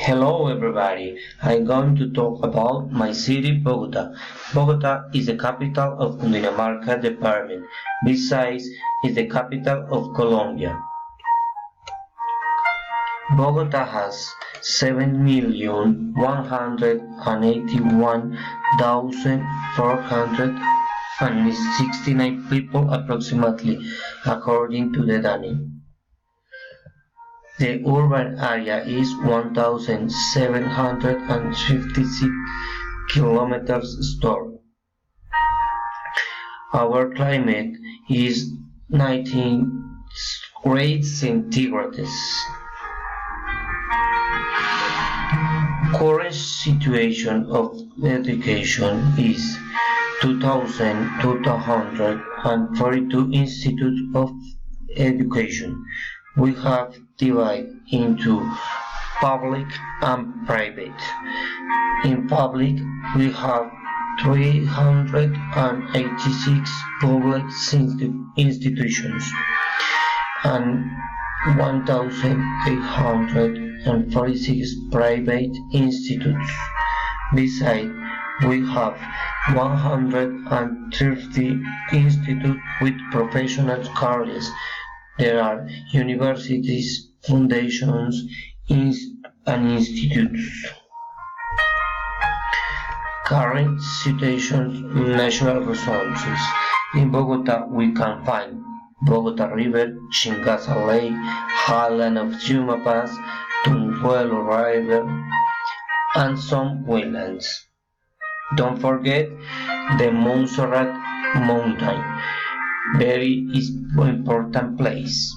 Hello everybody, I'm going to talk about my city, Bogota. Bogota is the capital of Cundinamarca department. Besides, is the capital of Colombia. Bogota has 7,181,469 people approximately, according to the DANI. The urban area is 1,756 kilometers square. Our climate is 19 grades centigrade. Current situation of education is 2,242 institutes of education. We have divided into public and private. In public, we have 386 public institutions and 1,846 private institutes. Besides, we have 130 institutes with professional careers. There are universities, foundations, and institutes. Current situation, natural resources. In Bogota, we can find Bogota River, Chingasa Lake, Highland of Yuma Pass, Tunjuelo River, and some wetlands. Don't forget the Montserrat Mountain, very important place.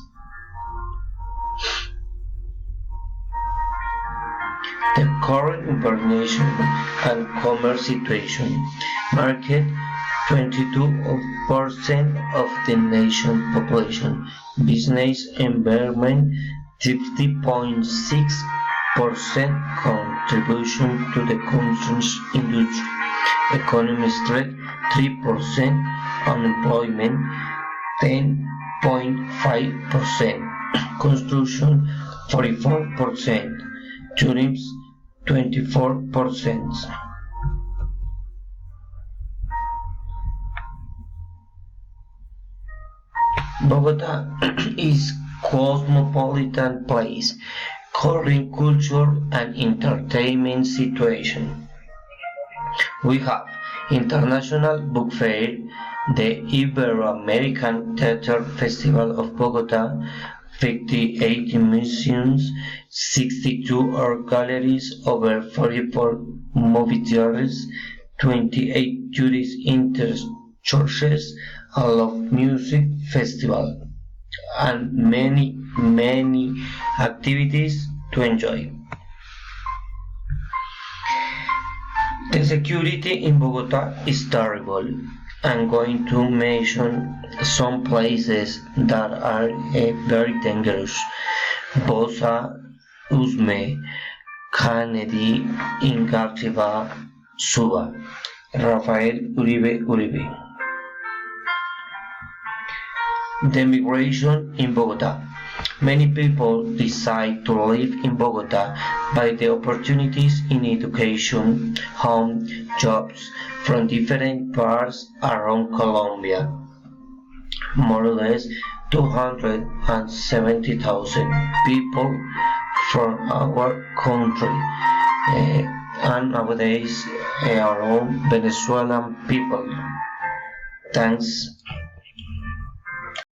The current information and commerce situation. Market 22% of the nation's population. Business environment 50.6% contribution to the country's industry. Economy strength 3%. Unemployment 10.5%. Construction 44%. Tourism 24%. Bogota is cosmopolitan place, current culture and entertainment situation. We have International Book Fair, the Ibero-American Theater Festival of Bogota, 58 museums, 62 art galleries, over 44 movie theaters, 28 tourist interest churches, a love music festival, and many activities to enjoy. The security in Bogota is terrible. I'm going to mention some places that are very dangerous. Bosa, Usme, Kennedy, Ingartiva, Suba, Rafael Uribe. The migration in Bogota. Many people decide to live in Bogota by the opportunities in education, home, jobs from different parts around Colombia. More or less 270,000 people from our country, and nowadays around Venezuelan people. Thanks.